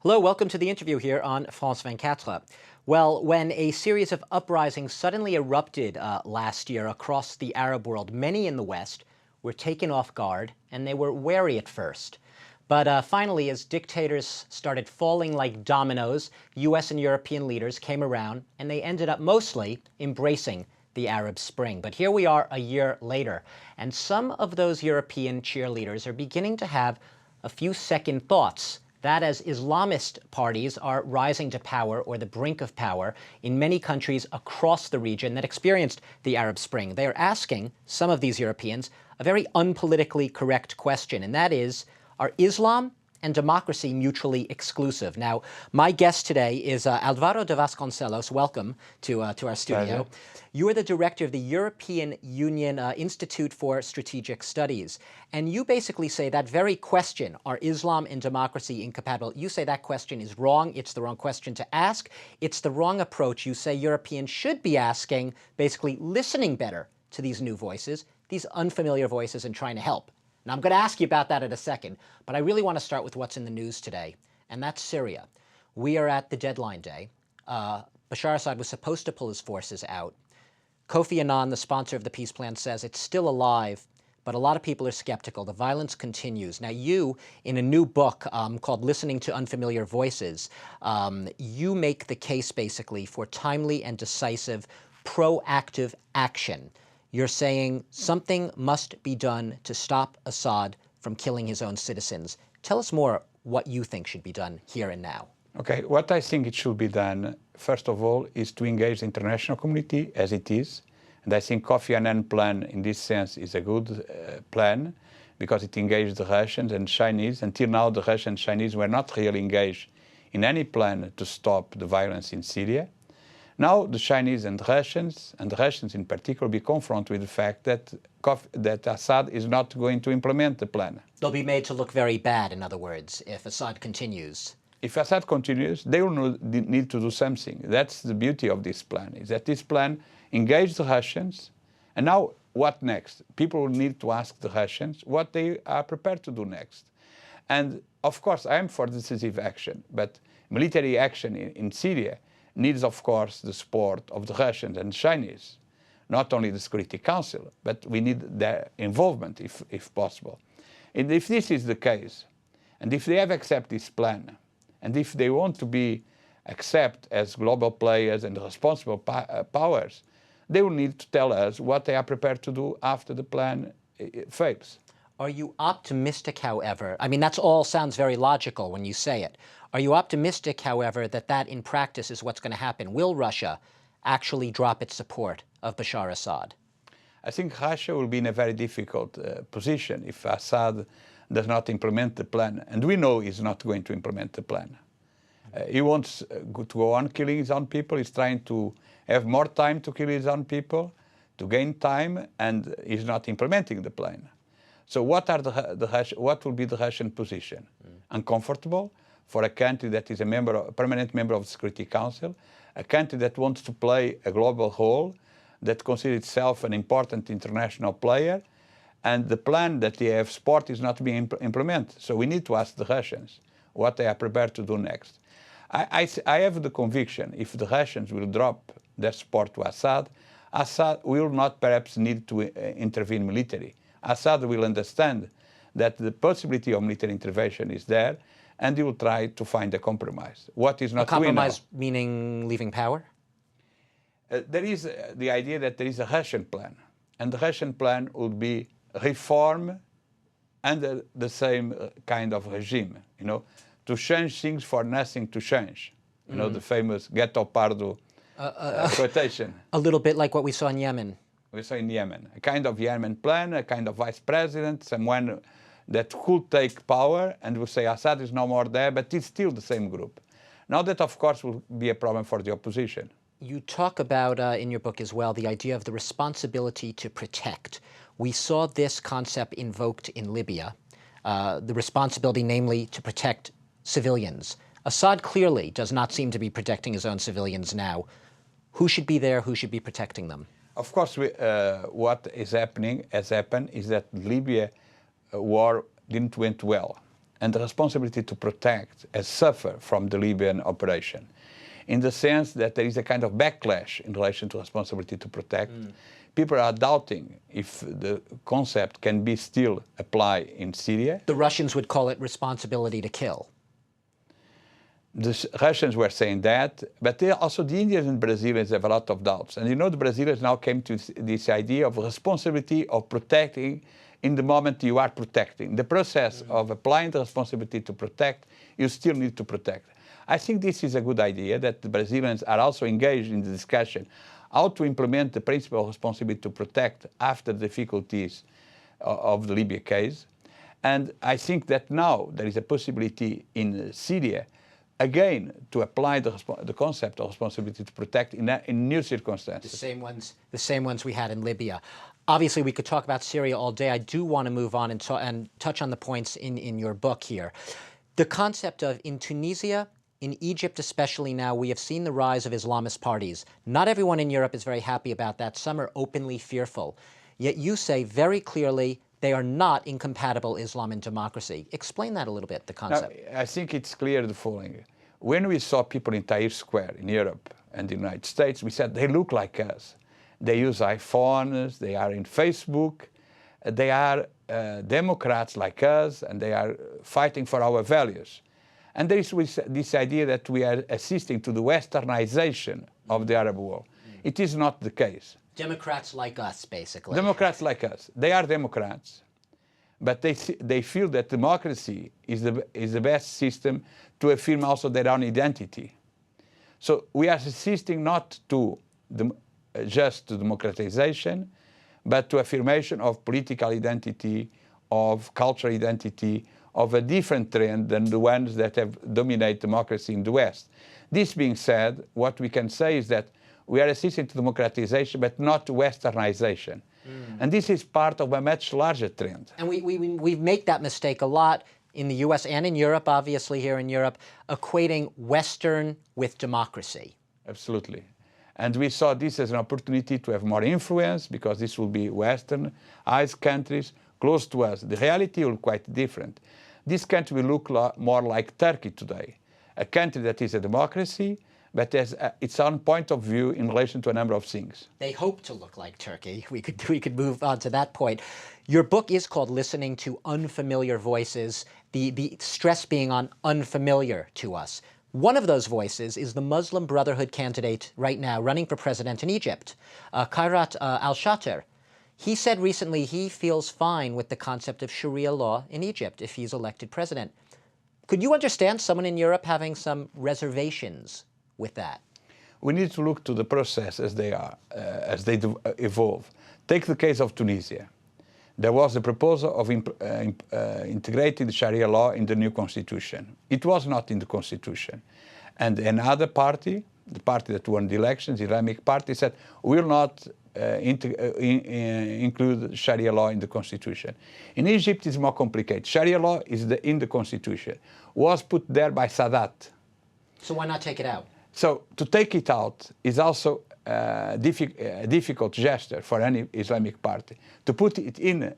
Hello, welcome to the interview here on France 24. Well, when a series of uprisings suddenly erupted last year across the Arab world, many in the West were taken off guard, and they were wary at first. But finally, as dictators started falling like dominoes, U.S. and European leaders came around, and they ended up mostly embracing the Arab Spring. But here we are a year later, and some of those European cheerleaders are beginning to have a few second thoughts. That as Islamist parties are rising to power or the brink of power in many countries across the region that experienced the Arab Spring. They are asking, some of these Europeans, a very unpolitically correct question, and that is, are Islam and democracy mutually exclusive? Now, my guest today is Alvaro de Vasconcelos. Welcome to our studio. Pleasure. You are the director of the European Union Institute for Strategic Studies. And you basically say that very question, are Islam and democracy incompatible? You say that question is wrong. It's the wrong question to ask. It's the wrong approach. You say Europeans should be asking, basically listening better to these new voices, these unfamiliar voices, and trying to help. Now, I'm going to ask you about that in a second, but I really want to start with what's in the news today, and that's Syria. We are at the deadline day. Bashar Assad was supposed to pull his forces out. Kofi Annans, the sponsor of the peace plan, says it's still alive, but a lot of people are skeptical. The violence continues. Now, you, in a new book called Listening to Unfamiliar Voices, you make the case, basically, for timely and decisive proactive action. You're saying something must be done to stop Assad from killing his own citizens. Tell us more what you think should be done here and now. Okay, what I think it should be done, first of all, is to engage the international community as it is. And I think Kofi Annans' plan, in this sense, is a good plan because it engaged the Russians and Chinese. Until now, the Russians and Chinese were not really engaged in any plan to stop the violence in Syria. Now the Chinese and the Russians in particular, be confronted with the fact that Assad is not going to implement the plan. They'll be made to look very bad, in other words, if Assad continues. If Assad continues, they will need to do something. That's the beauty of this plan, is that this plan engaged the Russians. And now, what next? People will need to ask the Russians what they are prepared to do next. And of course, I am for decisive action, but military action in Syria needs, of course, the support of the Russians and Chinese, not only the Security Council, but we need their involvement if possible. And if this is the case, and if they have accepted this plan, and if they want to be accepted as global players and responsible powers, they will need to tell us what they are prepared to do after the plan fails. Are you optimistic, however? I mean, that all sounds very logical when you say it. Are you optimistic, however, that in practice is what's going to happen? Will Russia actually drop its support of Bashar Assad? I think Russia will be in a very difficult position if Assad does not implement the plan. And we know he's not going to implement the plan. He wants to go on killing his own people. He's trying to have more time to kill his own people, to gain time, and he's not implementing the plan. So what will be the Russian position? Uncomfortable for a country that is a permanent member of the Security Council, a country that wants to play a global role, that considers itself an important international player, and the plan that they have support is not being implemented. So we need to ask the Russians what they are prepared to do next. I have the conviction if the Russians will drop their support to Assad, Assad will not perhaps need to intervene militarily. Assad will understand that the possibility of military intervention is there, and he will try to find a compromise. What is not a compromise meaning leaving power? There is the idea that there is a Russian plan, and the Russian plan would be reform under the same kind of regime, to change things for nothing to change. The famous Ghetto Pardo quotation. A little bit like what we saw in Yemen. We saw in Yemen, a kind of Yemen plan, a kind of vice president, someone that could take power and will say Assad is no more there, but it's still the same group. Now that, of course, will be a problem for the opposition. You talk about, in your book as well, the idea of the responsibility to protect. We saw this concept invoked in Libya, the responsibility, namely, to protect civilians. Assad clearly does not seem to be protecting his own civilians now. Who should be there? Who should be protecting them? Of course, what has happened is that Libya war didn't went well, and the responsibility to protect has suffered from the Libyan operation, in the sense that there is a kind of backlash in relation to responsibility to protect. People are doubting if the concept can be still applied in Syria. The Russians would call it responsibility to kill. The Russians were saying that, but also the Indians and Brazilians have a lot of doubts. And you know, the Brazilians now came to this idea of responsibility of protecting in the moment you are protecting. The process of applying the responsibility to protect, you still need to protect. I think this is a good idea, that the Brazilians are also engaged in the discussion how to implement the principle of responsibility to protect after the difficulties of the Libya case. And I think that now there is a possibility in Syria, again, to apply the concept of responsibility to protect in new circumstances. The same ones we had in Libya. Obviously, we could talk about Syria all day. I do want to move on and touch on the points in your book here. The concept of, in Tunisia, in Egypt especially now, we have seen the rise of Islamist parties. Not everyone in Europe is very happy about that. Some are openly fearful. Yet you say very clearly they are not incompatible, Islam and democracy. Explain that a little bit, the concept. Now, I think it's clear the following. When we saw people in Tahrir Square in Europe and the United States, we said they look like us. They use iPhones, they are in Facebook, they are Democrats like us, and they are fighting for our values. And there is this idea that we are assisting to the westernization of the Arab world. It is not the case. Democrats like us, basically. Democrats like us. They are Democrats, but they feel that democracy is the best system to affirm also their own identity. So we are assisting not to just to democratization, but to affirmation of political identity, of cultural identity, of a different trend than the ones that have dominated democracy in the West. This being said, what we can say is that we are assisting to democratization, but not to westernization. And this is part of a much larger trend. And we make that mistake a lot in the US and in Europe, obviously here in Europe, equating Western with democracy. Absolutely. And we saw this as an opportunity to have more influence, because this will be Westernized countries close to us. The reality will be quite different. This country will look more like Turkey today, a country that is a democracy, but has its own point of view in relation to a number of things. They hope to look like Turkey. We could move on to that point. Your book is called Listening to Unfamiliar Voices, the stress being on unfamiliar to us. One of those voices is the Muslim Brotherhood candidate right now running for president in Egypt, Khairat al-Shater. He said recently he feels fine with the concept of Sharia law in Egypt if he's elected president. Could you understand someone in Europe having some reservations with that? We need to look to the process as they evolve. Take the case of Tunisia. There was a proposal of integrating the Sharia law in the new constitution. It was not in the constitution. And another party, the party that won the elections, the Islamic party, said, we will not include Sharia law in the constitution. In Egypt, it's more complicated. Sharia law is in the constitution. Was put there by Sadat. So why not take it out? So to take it out is also a difficult gesture for any Islamic party. To put it in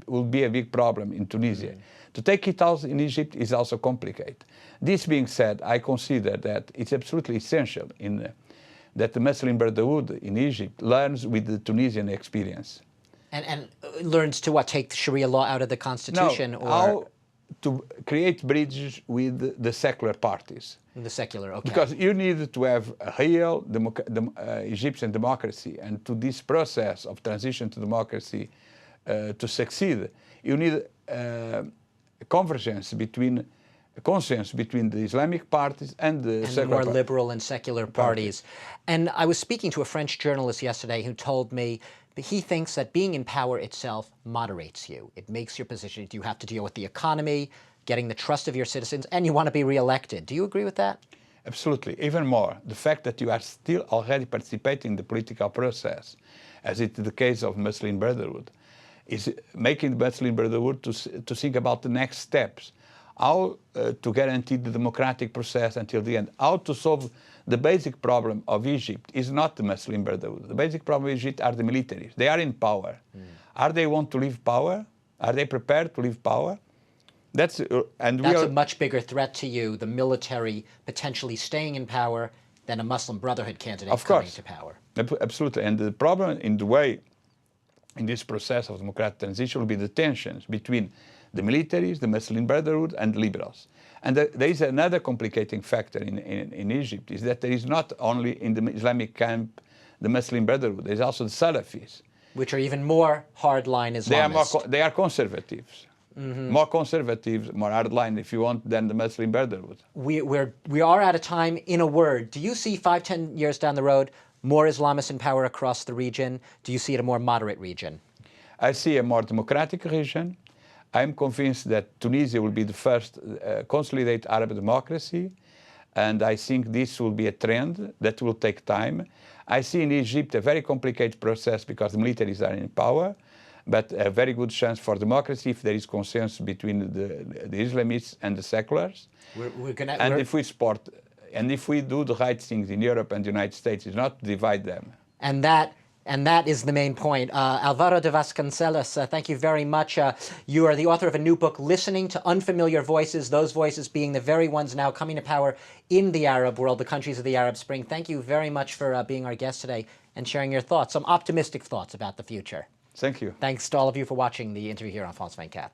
will be a big problem in Tunisia. To take it out in Egypt is also complicated. This being said, I consider that it's absolutely essential that the Muslim Brotherhood in Egypt learns with the Tunisian experience. And learns to what? Take the Sharia law out of the constitution? No, or how to create bridges with the secular parties. The secular, okay. Because you need to have a real Egyptian democracy, and to this process of transition to democracy to succeed, you need consensus between the Islamic parties and the more liberal and secular parties. And I was speaking to a French journalist yesterday who told me that he thinks that being in power itself moderates you. It makes your position. You have to deal with the economy, getting the trust of your citizens, and you want to be reelected. Do you agree with that? Absolutely. Even more, the fact that you are still already participating in the political process, as it's the case of Muslim Brotherhood, is making the Muslim Brotherhood to think about the next steps. How to guarantee the democratic process until the end, how to solve the basic problem of Egypt is not the Muslim Brotherhood. The basic problem of Egypt are the militaries. They are in power. Are they want to leave power? Are they prepared to leave power? That's a much bigger threat to you, the military potentially staying in power, than a Muslim Brotherhood candidate coming to power. Absolutely. And the problem in the way, in this process of democratic transition, will be the tensions between the militaries, the Muslim Brotherhood, and liberals. And there is another complicating factor in Egypt, is that there is not only in the Islamic camp the Muslim Brotherhood, there's also the Salafis. Which are even more hardline Islamists. They are conservatives. More conservatives, more hardline, if you want, than the Muslim Brotherhood. We are out of time. In a word, do you see 5-10 years down the road more Islamists in power across the region? Do you see it a more moderate region? I see a more democratic region. I'm convinced that Tunisia will be the first consolidate Arab democracy, and I think this will be a trend that will take time. I see in Egypt a very complicated process because the militaries are in power, but a very good chance for democracy if there is consensus between the Islamists and the seculars. If we do the right things in Europe and the United States, it's not to divide them. And that is the main point. Alvaro de Vasconcelos, thank you very much. You are the author of a new book, Listening to Unfamiliar Voices, those voices being the very ones now coming to power in the Arab world, the countries of the Arab Spring. Thank you very much for being our guest today and sharing your thoughts, some optimistic thoughts about the future. Thank you. Thanks to all of you for watching the interview here on France 24.